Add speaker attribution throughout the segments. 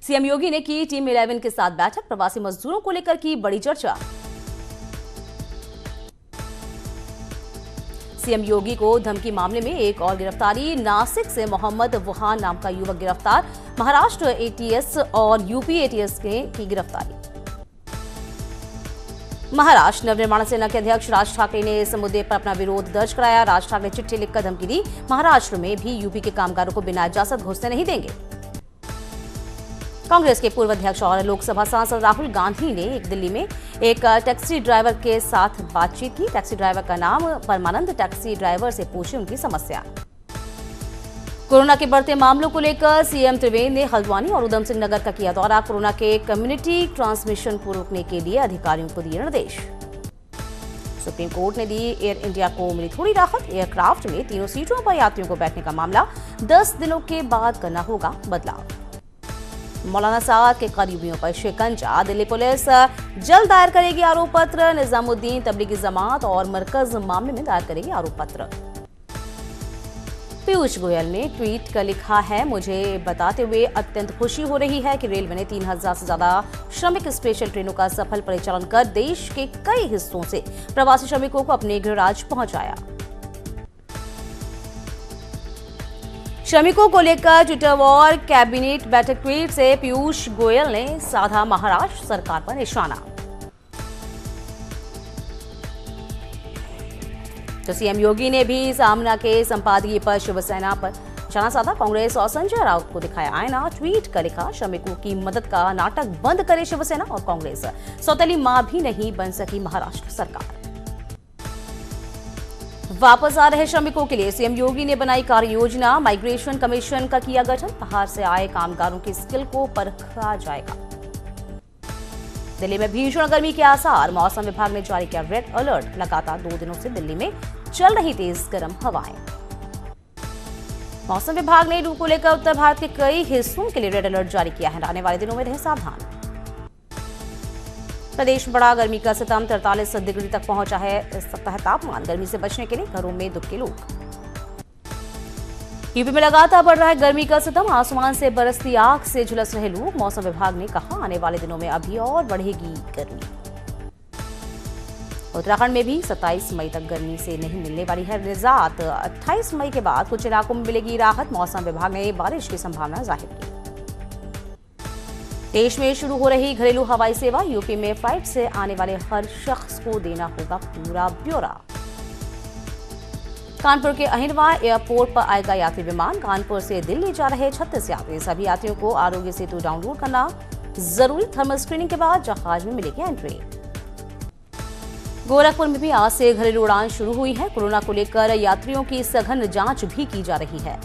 Speaker 1: CM योगी ने की team 11 के साथ बैठक, प्रवासी मजदूरों को लेकर की बड़ी चर्चा। सीएम योगी को धमकी मामले में एक और गिरफ्तारी, नासिक से मोहम्मद वुहान नाम का युवक गिरफ्तार, महाराष्ट्र एटीएस और यूपी एटीएस की गिरफ्तारी। महाराष्ट्र नवनिर्माण सेना के अध्यक्ष राज ठाकरे ने इस मुद्दे पर अपना विरोध दर्ज कराया। राज ठाकरे चिट्ठी लिखकर धमकी दी, महाराष्ट्र में भी यूपी के कामगारों को बिना इजाजत घुसने नहीं देंगे। कांग्रेस के पूर्व अध्यक्ष और लोकसभा सांसद राहुल गांधी ने दिल्ली में एक टैक्सी ड्राइवर के साथ बातचीत की। टैक्सी ड्राइवर का नाम परमानंद, टैक्सी ड्राइवर से पूछी उनकी समस्या। कोरोना के बढ़ते मामलों को लेकर सीएम त्रिवेंद्र ने हल्द्वानी और उधम सिंह नगर का किया दौरा। कोरोना के कम्युनिटी ट्रांसमिशन को रोकने के लिए अधिकारियों को दिए निर्देश। सुप्रीम कोर्ट ने दी एयर इंडिया को मिली थोड़ी राहत, एयरक्राफ्ट में तीनों सीटों पर यात्रियों को बैठने का मामला 10 दिनों के बाद करना होगा बदलाव। मौलाना साद के करीबियों पर शिकंजा, दिल्ली पुलिस जल्द दायर करेगी आरोप पत्र। निजामुद्दीन तबलीगी जमात और मरकज मामले में दायर करेगी आरोप पत्र। पीयूष गोयल ने ट्वीट कर लिखा है, मुझे बताते हुए अत्यंत खुशी हो रही है कि रेलवे ने 3000 से ज्यादा श्रमिक स्पेशल ट्रेनों का सफल परिचालन कर देश के कई हिस्सों से प्रवासी श्रमिकों को अपने गृह राज्य पहुंचाया। श्रमिकों को लेकर ट्विटर वॉर, कैबिनेट बैठक ट्वीट से पीयूष गोयल ने साधा महाराष्ट्र सरकार पर निशाना। तो सीएम योगी ने भी सामना के संपादकीय पर शिवसेना पर निशाना साधा। कांग्रेस और संजय राउत को दिखाया आईना, ट्वीट कर लिखा, श्रमिकों की मदद का नाटक बंद करे शिवसेना और कांग्रेस, सौतेली मां भी नहीं बन सकी महाराष्ट्र सरकार। वापस आ रहे श्रमिकों के लिए सीएम योगी ने बनाई कार्य योजना, माइग्रेशन कमीशन का किया गठन, बाहर से आए कामगारों की स्किल को परखा जाएगा। दिल्ली में भीषण गर्मी के आसार, मौसम विभाग ने जारी किया रेड अलर्ट, लगातार 2 दिनों से दिल्ली में चल रही तेज गर्म हवाएं। मौसम विभाग ने लू को लेकर उत्तर भारत के कई हिस्सों के लिए रेड अलर्ट जारी किया है, आने वाले दिनों में रहें सावधान। प्रदेश में बड़ा गर्मी का सितम, 43 डिग्री तक पहुंचा है सकता है तापमान। गर्मी से बचने के लिए घरों में दुबके लोग। यूपी में लगातार बढ़ रहा है गर्मी का सितम, आसमान से बरसती आग से झुलस रहे लोग। मौसम विभाग ने कहा, आने वाले दिनों में अभी और बढ़ेगी गर्मी। उत्तराखंड में भी 27 मई तक गर्मी से नहीं मिलने वाली है निजात। 28 मई के बाद कुछ इलाकों में मिलेगी राहत, मौसम विभाग ने बारिश की संभावना जाहिर की। देश में शुरू हो रही घरेलू हवाई सेवा, यूपी में फ्लाइट से आने वाले हर शख्स को देना होगा पूरा ब्यौरा। कानपुर के अहिरवा एयरपोर्ट पर आएगा यात्री विमान, कानपुर से दिल्ली जा रहे 36 यात्री। सभी यात्रियों को आरोग्य सेतु डाउनलोड करना जरूरी, थर्मल स्क्रीनिंग के बाद जहाज में मिलेगी एंट्री। गोरखपुर में भी आज से घरेलू उड़ान शुरू हुई है, कोरोना को लेकर यात्रियों की सघन जांच भी की जा रही है।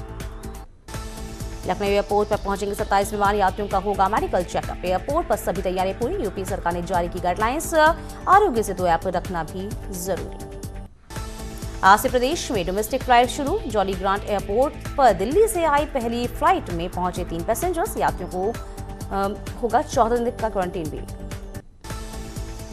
Speaker 1: लखनऊ एयरपोर्ट पर पहुंचेंगे 27 विमान, यात्रियों का होगा मेडिकल चेकअप। एयरपोर्ट पर सभी तैयारियां पूरी, यूपी सरकार ने जारी की गाइडलाइंस, आरोग्य सेतु ऐप रखना भी जरूरी। आज से प्रदेश में डोमेस्टिक फ्लाइट शुरू, जॉली ग्रांट एयरपोर्ट पर दिल्ली से आई पहली फ्लाइट में पहुंचे 3 पैसेंजर्स, यात्रियों को होगा 14 दिन का क्वारंटीन भी।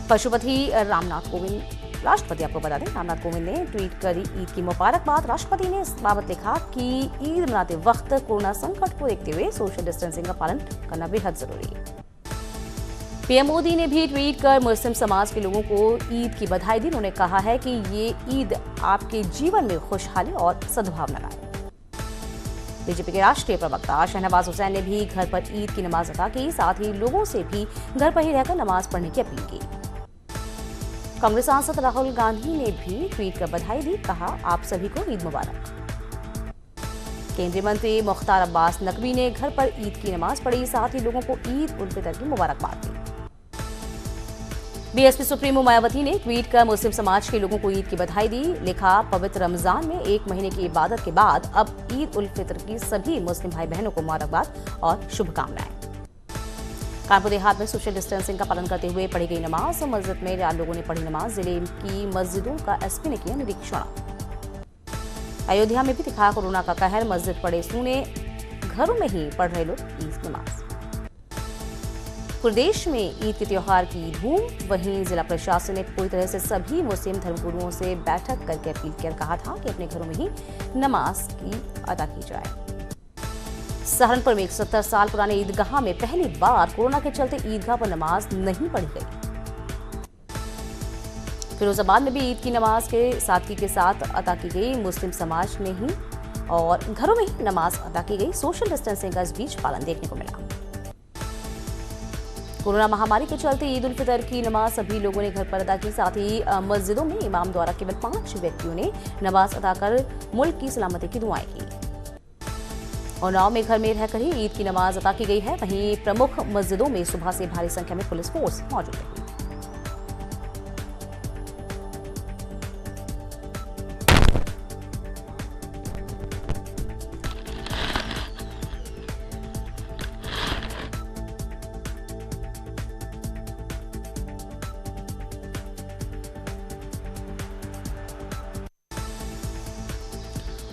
Speaker 1: राष्ट्रपति रामनाथ कोविंद, राष्ट्रपति आपको बता दें, रामनाथ कोविंद ने ट्वीट कर ईद की मुबारकबाद। राष्ट्रपति ने इस बाबत लिखा कि ईद मनाते वक्त कोरोना संकट को देखते हुए सोशल डिस्टेंसिंग का पालन करना बेहद जरूरी है। पीएम मोदी ने भी ट्वीट कर मुस्लिम समाज के लोगों को ईद की बधाई दी। उन्होंने कहा है कि ये ईद आपके जीवन में खुशहाली और सद्भावना लाए। बीजेपी के राष्ट्रीय प्रवक्ता शहनवाज हुसैन ने भी घर पर ईद की नमाज अदा की, साथ ही लोगों से भी घर पर ही रहकर नमाज पढ़ने की अपील की। कांग्रेस सांसद राहुल गांधी ने भी ट्वीट कर बधाई दी, कहा आप सभी को ईद मुबारक। केंद्रीय मंत्री मुख्तार अब्बास नकवी ने घर पर ईद की नमाज पढ़ी, साथ ही लोगों को ईद उल फितर की मुबारकबाद दी। बीएसपी सुप्रीमो मायावती ने ट्वीट कर मुस्लिम समाज के लोगों को ईद की बधाई दी, लिखा पवित्र रमजान में 1 महीने की इबादत के बाद अब ईद उल फितर की सभी मुस्लिम भाई बहनों को मुबारकबाद और शुभकामनाएं। कानपुर देहात में सोशल डिस्टेंसिंग का पालन करते हुए पढ़ी गई नमाज, मस्जिद में 4 लोगों ने पढ़ी नमाज। जिले की मस्जिदों का एसपी ने किया निरीक्षण। अयोध्या में भी दिखा कोरोना का कहर, मस्जिद पड़े सूने, घरों में ही पढ़ रहे लोग ईद नमाज। प्रदेश में ईद के त्योहार की धूम, वहीं जिला प्रशासन ने पूरी तरह से सभी मुस्लिम धर्मगुरुओं से बैठक करके अपील कर कहा था कि अपने घरों में ही नमाज की अदा की जाए। सहारनपुर में 170 साल पुराने ईदगाह में पहली बार कोरोना के चलते ईदगाह पर नमाज नहीं पढ़ी गई। फिरोजाबाद में भी ईद की नमाज के सादगी के साथ अदा की गई। मुस्लिम समाज ने ही और घरों में ही नमाज अदा की गई। सोशल डिस्टेंसिंग का इस बीच पालन देखने को मिला। कोरोना महामारी के चलते ईद उल फितर की नमाज सभी लोगों ने घर पर अदा की। साथ ही मस्जिदों में इमाम द्वारा केवल 5 व्यक्तियों ने नमाज अदा कर मुल्क की सलामती की दुआएं की। उन्नाव में घर में रहकर ही ईद की नमाज अदा की गई है। वहीं प्रमुख मस्जिदों में सुबह से भारी संख्या में पुलिस फोर्स मौजूद रही।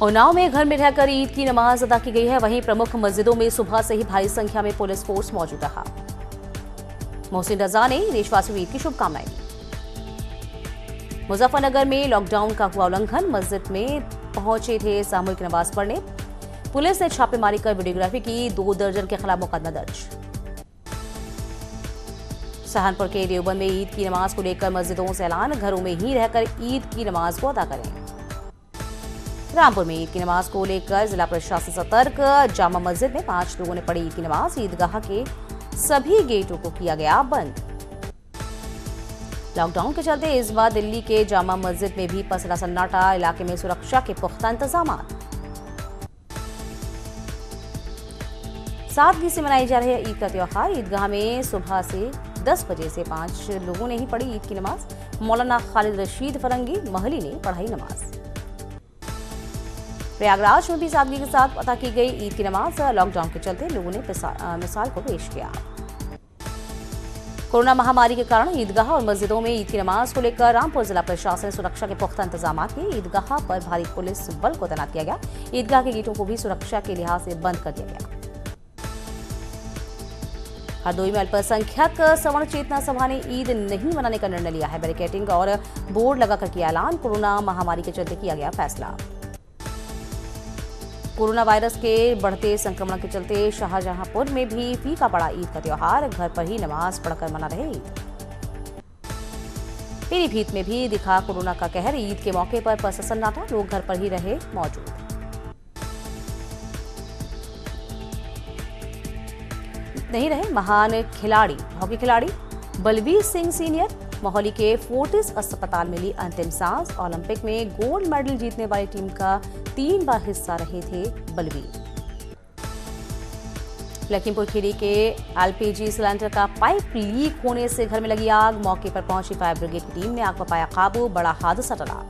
Speaker 1: उन्नाव में घर में रहकर ईद की नमाज अदा की गई है। वहीं प्रमुख मस्जिदों में सुबह से ही भारी संख्या में पुलिस फोर्स मौजूद रहा। मोहसिन रजा ने देशवासियों को ईद की शुभकामनाएं दी। मुजफ्फरनगर में लॉकडाउन का हुआ उल्लंघन। मस्जिद में पहुंचे थे सामूहिक नमाज पढ़ने। पुलिस ने छापेमारी कर वीडियोग्राफी की। 2 दर्जन के खिलाफ मुकदमा दर्ज। सहारनपुर के देवबंद में ईद की नमाज को लेकर मस्जिदों से ऐलान, घरों में ही रहकर ईद की नमाज को अदा करें। रामपुर में ईद की नमाज को लेकर जिला प्रशासन सतर्क। जामा मस्जिद में 5 लोगों ने पढ़ी ईद की नमाज। ईदगाह के सभी गेटों को किया गया बंद। लॉकडाउन के चलते इस बार दिल्ली के जामा मस्जिद में भी पसरा सन्नाटा। इलाके में सुरक्षा के पुख्ता इंतजाम। सादगी से मनाई जा रही है ईद का त्योहार। ईदगाह में सुबह से 10 बजे से 5 लोगों ने ही पढ़ी ईद की नमाज। मौलाना खालिद रशीद फरंगी महली ने पढ़ाई नमाज। प्रयागराज में भी सादगी के साथ अदा की गई ईद की नमाज। लॉकडाउन के चलते लोगों ने मिसाल को पेश किया। कोरोना महामारी के कारण ईदगाह और मस्जिदों में ईद की नमाज को लेकर रामपुर जिला प्रशासन ने सुरक्षा के पुख्ता इंतजाम किए। ईदगाह पर भारी पुलिस बल को तैनात किया गया। ईदगाह के गेटों को भी सुरक्षा के लिहाज से बंद कर दिया गया। हरदोई में अल्पसंख्यक सवर्ण चेतना सभा ने ईद नहीं मनाने का निर्णय लिया है। बैरिकेडिंग और बोर्ड लगाकर किया ऐलान। कोरोना महामारी के चलते किया गया फैसला। कोरोना वायरस के बढ़ते संक्रमण के चलते शाहजहांपुर में भी फीका पड़ा ईद का त्योहार। घर पर ही नमाज पढ़कर मना रहे ईद। पीलीभीत में भी दिखा कोरोना का कहर। ईद के मौके पर पसरा सन्नाटा। लोग घर पर ही रहे मौजूद। नहीं रहे महान खिलाड़ी। हॉकी खिलाड़ी बलवीर सिंह सीनियर मोहाली के फोर्टिस अस्पताल में ली अंतिम सांस। ओलंपिक में गोल्ड मेडल जीतने वाली टीम का 3 बार हिस्सा रहे थे बलवीर। लखीमपुर खीरी के एलपीजी सिलेंडर का पाइप लीक होने से घर में लगी आग। मौके पर पहुंची फायर ब्रिगेड की टीम ने आग पर पाया काबू। बड़ा हादसा टला।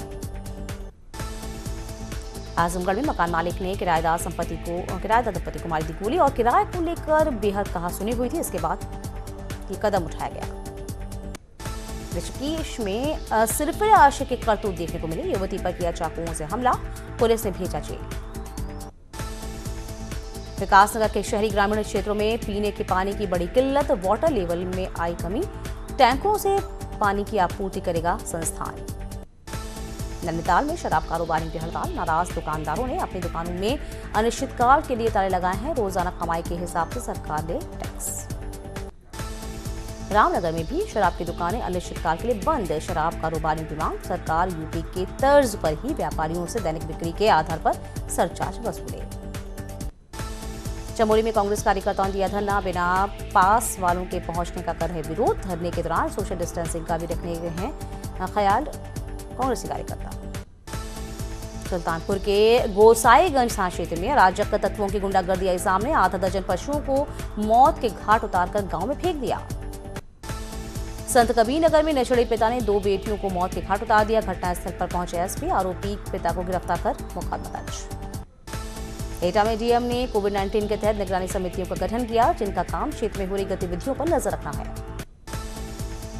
Speaker 1: आजमगढ़ में मकान मालिक ने किराएदार दंपति को मारी दी गोली और किराए को लेकर बेहद कहासुनी हुई थी। इसके बाद ये कदम उठाया गया। ऋषिकेश में सिरफिरे आशिक के करतूत देखने को मिले। युवती पर किया चाकुओं से हमला। पुलिस ने भेजा जेल। विकासनगर के शहरी ग्रामीण क्षेत्रों में पीने के पानी की बड़ी किल्लत। वाटर लेवल में आई कमी। टैंकों से पानी की आपूर्ति करेगा संस्थान। नैनीताल में शराब कारोबारियों की हड़ताल। नाराज दुकानदारों ने अपनी दुकानों में अनिश्चितकाल के लिए ताले लगाए हैं। रोजाना कमाई के हिसाब से सरकार ले टैक्स। रामनगर में भी शराब की दुकानें अनिश्चितकाल के लिए बंद। शराब कारोबारियों की मांग, सरकार यूपी के तर्ज पर ही व्यापारियों से दैनिक बिक्री के आधार पर सरचार्ज वसूले। चमोली में कांग्रेस कार्यकर्ताओं ने दिया धरना। बिना पास वालों के पहुंचने का कर रहे विरोध। धरने के दौरान सोशल डिस्टेंसिंग का भी रखने हैं ख्याल कांग्रेसी कार्यकर्ता। सुल्तानपुर के गोसाईगंज थाना क्षेत्र में अराजक तत्वों की गुंडागर्दी आई सामने। आधा दर्जन पशुओं को मौत के घाट उतारकर गांव में फेंक दिया। संत कबीर नगर में नशेड़ी पिता ने 2 बेटियों को मौत के घाट उतार दिया। घटनास्थल पर पहुंचे एसपी। आरोपी पिता को गिरफ्तार कर मुकदमा दर्ज। एटा में डीएम ने कोविड-19 के तहत निगरानी समितियों का गठन किया, जिनका काम क्षेत्र में हो रही गतिविधियों पर नजर रखना है।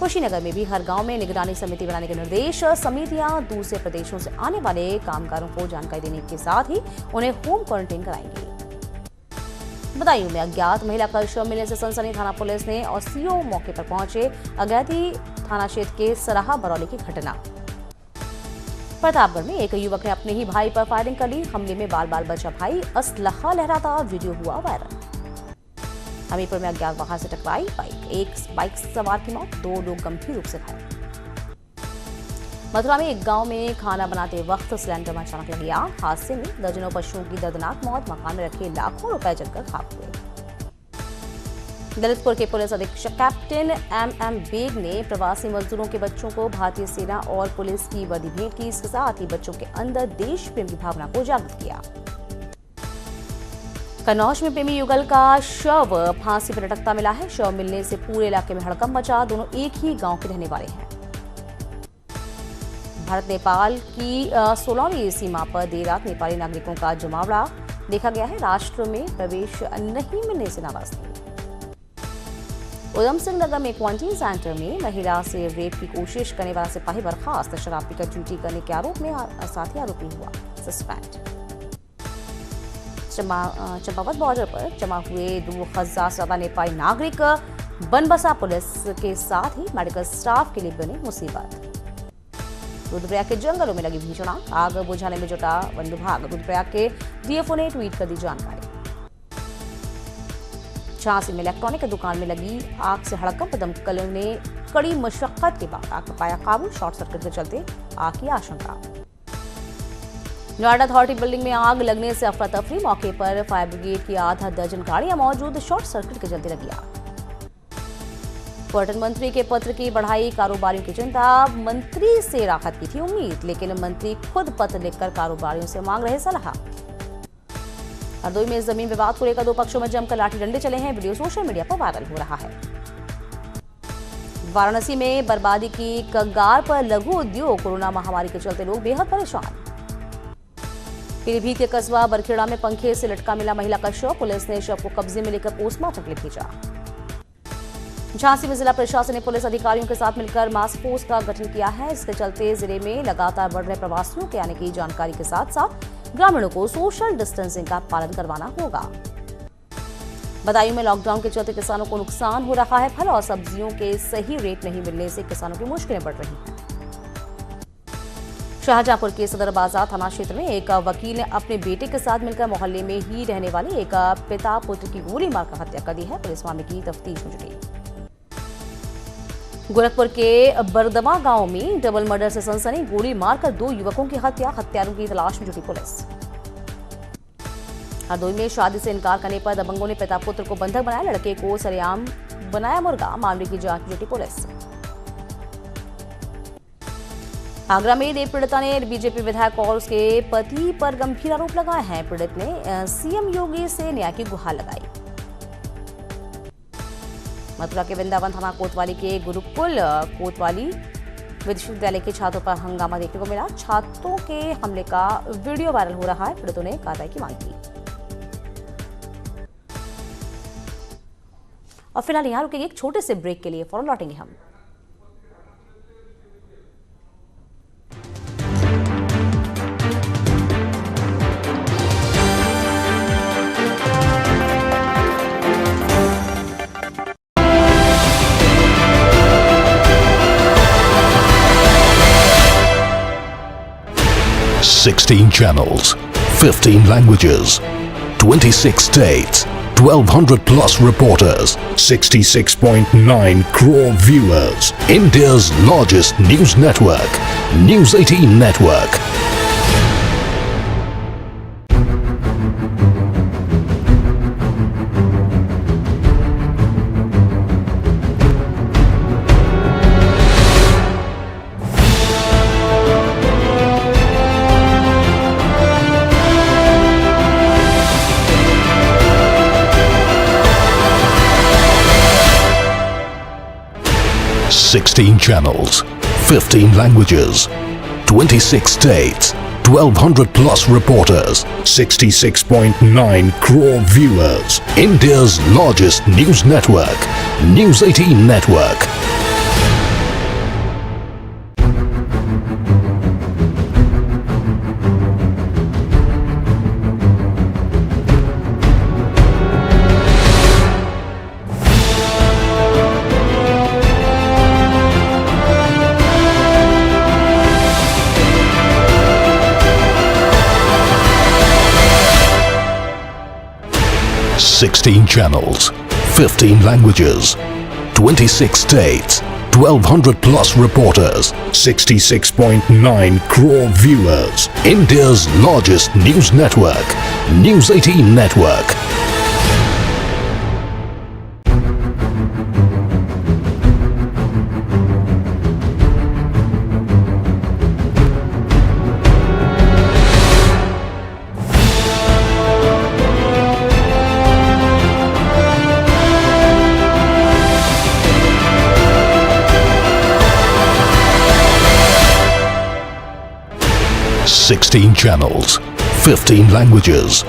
Speaker 1: कुशीनगर में भी हर गांव में निगरानी समिति बनाने के निर्देश। समितियां दूसरे प्रदेशों से आने वाले कामगारों को जानकारी देने के साथ ही उन्हें होम क्वारंटाइन कराएंगी। बदायूं में अज्ञात महिला का शव मिलने से सनसनी। थाना पुलिस ने और सीओ मौके पर पहुंचे। अगैती थाना क्षेत्र के सराहा बरौली की घटना। प्रतापगढ़ में एक युवक ने अपने ही भाई पर फायरिंग कर ली। हमले में बाल बाल बचा भाई, असलहा लहराता वीडियो हुआ वायरल। हमीरपुर में अज्ञात वाहन से टकराई बाइक, एक बाइक सवार की मौत, 2 लोग गंभीर रूप से घायल। मथुरा में एक गांव में खाना बनाते वक्त सिलेंडर में अचानक लग गया। हादसे में दर्जनों पशुओं की दर्दनाक मौत, मकान में रखे लाखों रुपए जलकर खाक हुए। ललितपुर के पुलिस अधीक्षक कैप्टन एम बेग ने प्रवासी मजदूरों के बच्चों को भारतीय सेना और पुलिस की वर्दी भेंट की। इसके साथ ही बच्चों के अंदर देश प्रेम की भावना को जागृत किया। कन्नौज में प्रेमी युगल का शव फांसी पर लटकता मिला है। शव मिलने से पूरे इलाके में हड़कंप मचा। दोनों एक ही गांव के रहने वाले हैं। भारत नेपाल की 16वीं सीमा पर देर रात नेपाली नागरिकों का जमावड़ा देखा गया है। राष्ट्र में प्रवेश नहीं मिलने से नाराजगी। उधम सिंह नगर में क्वारंटीन सेंटर में महिला से रेप की कोशिश करने वाला सिपाही बर्खास्त। शराब पीकर ड्यूटी करने के आरोप में साथी आरोपी हुआ सस्पेंड। चंपावत बॉर्डर पर जमा हुए 2000 से ज्यादा नेपाली नागरिक बनबसा पुलिस के साथ ही मेडिकल स्टाफ के लिए बने मुसीबत। रुद्रप्रयाग के जंगलों में लगी भीषण आग बुझाने में जुटा वन विभाग। रुद्रप्रयाग के डीएफओ ने ट्वीट कर दी जानकारी। झांसी में इलेक्ट्रॉनिक दुकान में लगी आग से हड़कंप। दमकल ने कड़ी मशक्कत के बाद आग पर पाया काबू। शॉर्ट सर्किट के चलते आग की आशंका। नोएडा अथॉरिटी बिल्डिंग में आग लगने से अफरा तफरी। मौके पर फायर ब्रिगेड की आधा दर्जन गाड़ियां मौजूद। शॉर्ट सर्किट के चलते लगी आग। पर्यटन मंत्री के पत्र की बढ़ाई कारोबारियों की चिंता। मंत्री से राहत की थी उम्मीद, लेकिन मंत्री खुद पत्र लिखकर कारोबारियों से मांग रहे सलाह। हरदोई में जमीन विवाद को लेकर 2 पक्षों में जमकर लाठी डंडे चले हैं। वीडियो सोशल मीडिया पर वायरल हो रहा है। वाराणसी में बर्बादी की कगार पर लघु उद्योग। कोरोना महामारी के चलते लोग बेहद परेशान। पीलीभीत के कस्बा बरखेड़ा में पंखे से लटका मिला महिला का शव। पुलिस ने शव को कब्जे में लेकर पोस्टमार्टम के लिए भेजा। झांसी में जिला प्रशासन ने पुलिस अधिकारियों के साथ मिलकर मास्क फोर्स का गठन किया है। इसके चलते जिले में लगातार बढ़ रहे प्रवासियों के आने की जानकारी के साथ साथ ग्रामीणों को सोशल डिस्टेंसिंग का पालन करवाना होगा। बदायूं में लॉकडाउन के चलते किसानों को नुकसान हो रहा है। फल और सब्जियों के सही रेट नहीं मिलने से किसानों की मुश्किलें बढ़ रही हैं। शाहजहांपुर के सदर बाजार थाना क्षेत्र में एक वकील ने अपने बेटे के साथ मिलकर मोहल्ले में ही रहने वाले एक पिता पुत्र की गोली मारकर हत्या कर दी है। पुलिस मामले की तफ्तीश में जुटी। गोरखपुर के बरदमा गांव में डबल मर्डर से सनसनी। गोली मारकर 2 युवकों की हत्या। हत्यारों की तलाश में जुटी पुलिस। हरदोई में शादी से इनकार करने पर दबंगों ने पिता पुत्र को बंधक बनाया। लड़के को सरेआम बनाया मुर्गा। मामले की जांच में जुटी पुलिस। आगरा में रेप पीड़िता ने बीजेपी विधायक और उसके पति पर गंभीर आरोप लगाए हैं। पीड़ित ने सीएम योगी से न्याय की गुहार लगाई। मथुरा के वृंदावन थाना कोतवाली के गुरुकुल कोतवाली विश्वविद्यालय के छात्रों पर हंगामा देखने को मिला। छात्रों के हमले का वीडियो वायरल हो रहा है। पीड़ितों ने कार्रवाई की मांग की। और फिलहाल यहां रुकेंगे एक छोटे से ब्रेक के लिए। फौरन लौटेंगे हम।
Speaker 2: Sixteen channels, 15 languages, 26 states, 1,200 plus reporters, 66.9 crore viewers. India's largest news network, News 18 Network. Sixteen channels, 15 languages, 26 states, 1,200 plus reporters, 66.9 crore viewers. India's largest news network, News 18 Network. 16 channels, 15 languages, 26 states, 1200 plus reporters, 66.9 crore viewers. India's largest news network, News 18 Network. Sixteen channels, 15 languages,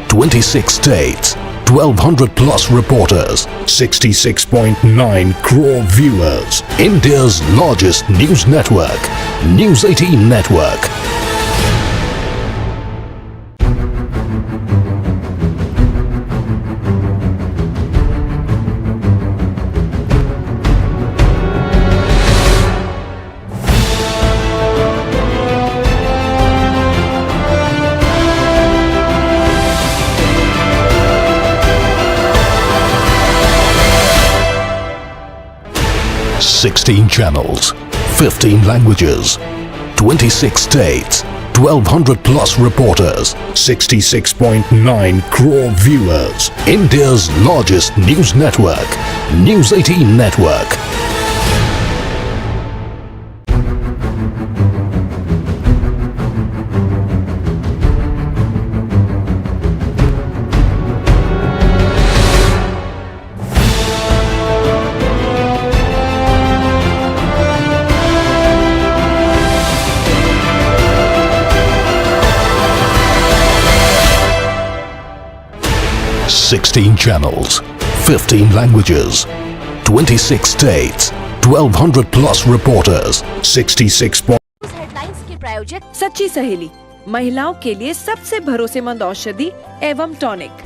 Speaker 2: 26 states, 1200 plus reporters, 66.9 crore viewers. India's largest news network, News 18 Network. Sixteen channels, 15 languages, 26 states, 1200 plus reporters, 66.9 crore viewers. India's largest news network, News 18 Network. Sixteen channels, 15 languages, 26 states, 1200 plus reporters, 66.
Speaker 3: Headlines के प्रायोजक
Speaker 4: सच्ची सहेली, महिलाओं के लिए सबसे भरोसेमंद औषधि एवं टॉनिक।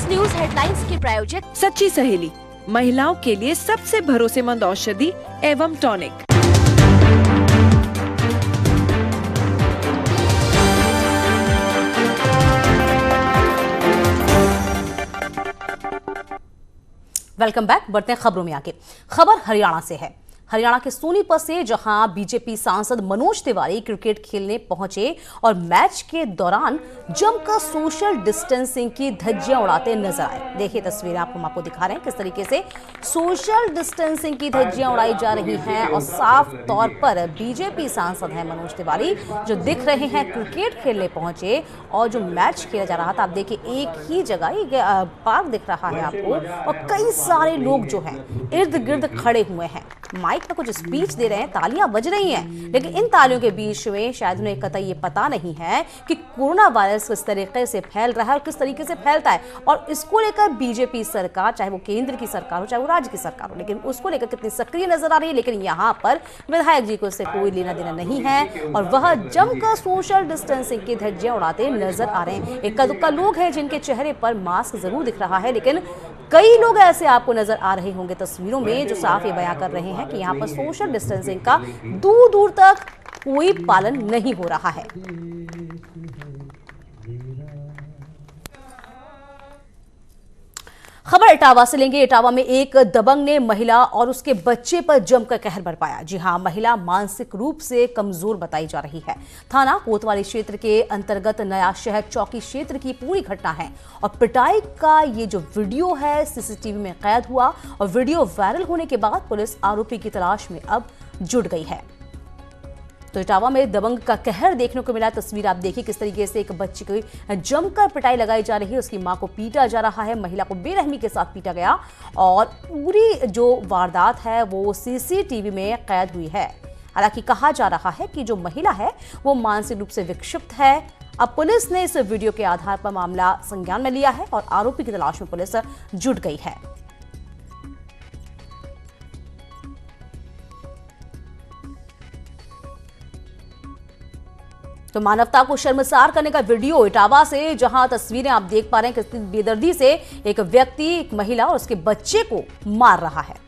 Speaker 3: न्यूज हेडलाइंस के प्रायोजक
Speaker 4: सच्ची सहेली, महिलाओं के लिए सबसे भरोसेमंद औषधि एवं टॉनिक।
Speaker 1: Welcome back. बढ़ते हैं खबरों में आगे। खबर हरियाणा से है। हरियाणा के सोनीपत से जहां बीजेपी सांसद मनोज तिवारी क्रिकेट खेलने पहुंचे और मैच के दौरान जमकर सोशल डिस्टेंसिंग की धज्जियां उड़ाते नजर आए। देखिए तस्वीरें हम आपको दिखा रहे हैं किस तरीके से सोशल डिस्टेंसिंग की धज्जियां उड़ाई जा रही हैं और साफ तौर पर बीजेपी सांसद हैं मनोज तिवारी जो दिख रहे हैं क्रिकेट खेलने पहुंचे और जो मैच खेला जा रहा था। आप देखिए एक ही जगह पार्क दिख रहा है आपको और कई सारे लोग जो हैं इर्द गिर्द खड़े हुए हैं, माइक पर कुछ स्पीच दे रहे हैं, तालियां बज रही हैं, लेकिन इन तालियों के बीच में शायद उन्हें कतई ये पता नहीं है कि कोरोना वायरस किस तरीके से फैल रहा है और किस तरीके से फैलता है। और इसको लेकर बीजेपी सरकार, चाहे वो केंद्र की सरकार हो चाहे वो राज्य की सरकार हो, लेकिन उसको लेकर कितनी सक्रिय नजर आ रही है। लेकिन यहाँ पर विधायक जी को इससे कोई लेना देना नहीं है और वह जमकर सोशल डिस्टेंसिंग की धज्जियां उड़ाते नजर आ रहे हैं। इक्का दुक्का लोग हैं जिनके चेहरे पर मास्क जरूर दिख रहा है, लेकिन कई लोग ऐसे आपको नजर आ रहे होंगे तस्वीरों में जो साफ ये बयां कर रहे हैं कि यहाँ पर सोशल डिस्टेंसिंग का दूर दूर तक कोई पालन नहीं हो रहा है। खबर इटावा से लेंगे। इटावा में एक दबंग ने महिला और उसके बच्चे पर जमकर कहर बरपाया। जी हां, महिला मानसिक रूप से कमजोर बताई जा रही है। थाना कोतवाली क्षेत्र के अंतर्गत नया शहर चौकी क्षेत्र की पूरी घटना है और पिटाई का ये जो वीडियो है सीसीटीवी में कैद हुआ और वीडियो वायरल होने के बाद पुलिस आरोपी की तलाश में अब जुट गई है। तो इटावा में दबंग का कहर देखने को मिला। तस्वीर आप देखिए किस तरीके से एक बच्ची की जमकर पिटाई लगाई जा रही है, उसकी मां को पीटा जा रहा है, महिला को बेरहमी के साथ पीटा गया और पूरी जो वारदात है वो सीसीटीवी में कैद हुई है। हालांकि कहा जा रहा है कि जो महिला है वो मानसिक रूप से विक्षिप्त है। अब पुलिस ने इस वीडियो के आधार पर मामला संज्ञान में लिया है और आरोपी की तलाश में पुलिस जुट गई है। तो मानवता को शर्मसार करने का वीडियो इटावा से, जहां तस्वीरें आप देख पा रहे हैं कितनी बेदर्दी से एक व्यक्ति, एक महिला और उसके बच्चे को मार रहा है।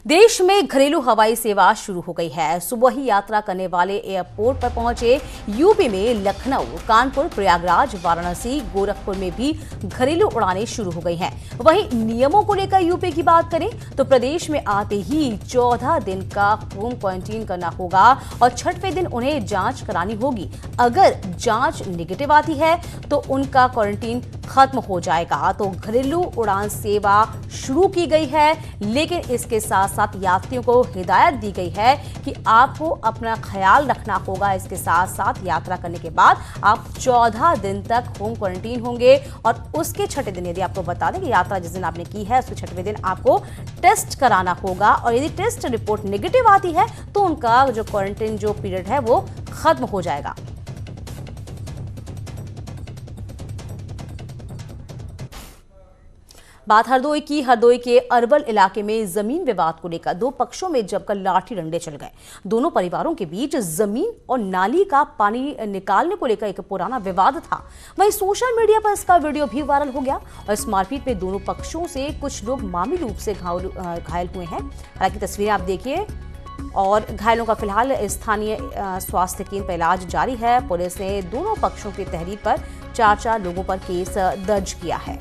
Speaker 1: देश में घरेलू हवाई सेवा शुरू हो गई है। सुबह ही यात्रा करने वाले एयरपोर्ट पर पहुंचे यूपी में लखनऊ, कानपुर, प्रयागराज, वाराणसी, गोरखपुर में भी घरेलू उड़ानें शुरू हो गई हैं। वहीं नियमों को लेकर यूपी की बात करें तो प्रदेश में आते ही 14 दिन का होम क्वारंटीन करना होगा और 6वें दिन उन्हें जांच करानी होगी। अगर जांच नेगेटिव आती है तो उनका क्वारंटीन खत्म हो जाएगा। तो घरेलू उड़ान सेवा शुरू की गई है, लेकिन इसके साथ साथ यात्रियों को हिदायत दी गई है कि आपको अपना ख्याल रखना होगा। इसके साथ साथ यात्रा करने के बाद आप 14 दिन तक होम क्वारंटीन होंगे और उसके 6ठे दिन, यदि आपको बता दें कि यात्रा जिस दिन आपने की है उसके 6वें दिन आपको टेस्ट कराना होगा और यदि टेस्ट रिपोर्ट नेगेटिव आती है तो उनका जो क्वारंटीन जो पीरियड है वो खत्म हो जाएगा। बात हरदोई की। हरदोई के अरवल इलाके में जमीन विवाद को लेकर दो पक्षों में जमकर लाठी डंडे चल गए। दोनों परिवारों के बीच जमीन और नाली का पानी निकालने को लेकर एक पुराना विवाद था। वहीं सोशल मीडिया पर इसका वीडियो भी वायरल हो गया और इस मारपीट में दोनों पक्षों से कुछ लोग मामूली रूप से घायल हुए हैं। हालांकि तस्वीरें आप देखिए और घायलों का फिलहाल स्थानीय स्वास्थ्य केंद्र पर इलाज जारी है। पुलिस ने दोनों पक्षों की तहरीर पर 4 लोगों पर केस दर्ज किया है।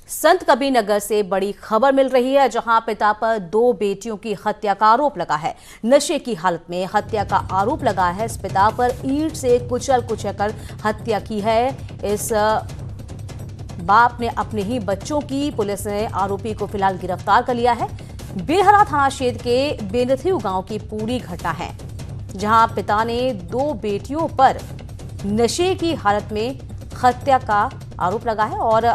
Speaker 1: संत कबीर नगर से बड़ी खबर मिल रही है, जहां पिता पर 2 बेटियों की हत्या का आरोप लगा है। नशे की हालत में हत्या का आरोप लगा है। इस पिता पर ईंट से कुचल-कुचल हत्या की है। इस बाप ने अपने ही बच्चों की। पुलिस ने आरोपी को फिलहाल गिरफ्तार कर लिया है। बिरहरा थाना क्षेत्र के बेनथियू गांव की पूरी घटना है, जहां पिता ने 2 बेटियों पर नशे की हालत में हत्या का आरोप लगा है और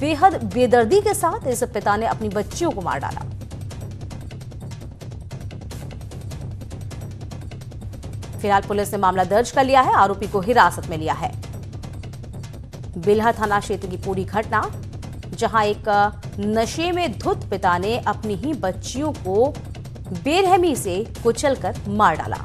Speaker 1: बेहद बेदर्दी के साथ इस पिता ने अपनी बच्चियों को मार डाला। फिलहाल पुलिस ने मामला दर्ज कर लिया है, आरोपी को हिरासत में लिया है। बिल्हा थाना क्षेत्र की पूरी घटना, जहां एक नशे में धुत पिता ने अपनी ही बच्चियों को बेरहमी से कुचलकर मार डाला।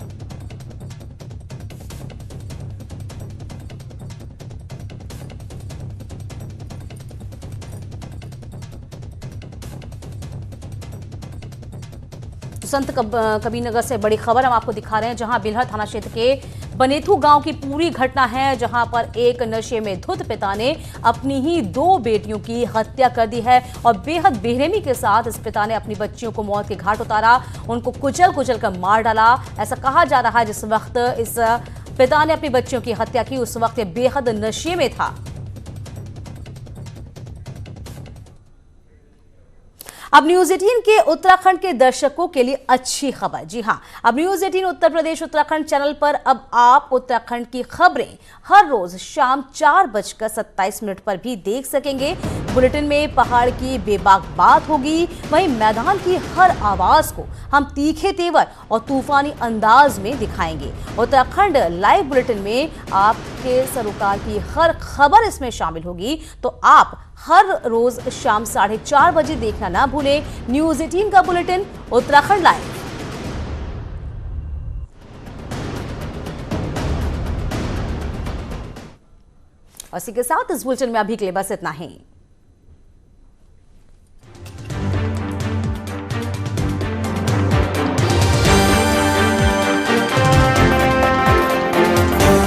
Speaker 1: संत कबीरनगर से बड़ी खबर हम आपको दिखा रहे हैं, जहां बिल्हर थाना क्षेत्र के बनेथू गांव की पूरी घटना है, जहां पर एक नशे में धुत पिता ने अपनी ही 2 बेटियों की हत्या कर दी है और बेहद बेरहमी के साथ इस पिता ने अपनी बच्चियों को मौत के घाट उतारा, उनको कुचल कर मार डाला। ऐसा कहा जा रहा है जिस वक्त इस पिता ने अपनी बच्चियों की हत्या की उस वक्त बेहद नशे में था। अब न्यूज 18 के उत्तराखंड के दर्शकों के लिए अच्छी खबर। जी हां, अब न्यूज 18 उत्तर प्रदेश उत्तराखंड चैनल पर अब आप उत्तराखंड की खबरें हर रोज शाम 4:27 पर भी देख सकेंगे। बुलेटिन में पहाड़ की बेबाक बात होगी, वहीं मैदान की हर आवाज को हम तीखे तेवर और तूफानी अंदाज में दिखाएंगे। उत्तराखंड लाइव बुलेटिन में आपके सरोकार की हर खबर इसमें शामिल होगी, तो आप हर रोज शाम 4:30 बजे देखना ना भूलें न्यूज 18 का बुलेटिन उत्तराखंड लाइव। और इसी के साथ इस बुलेटिन में अभी के लिए बस इतना ही।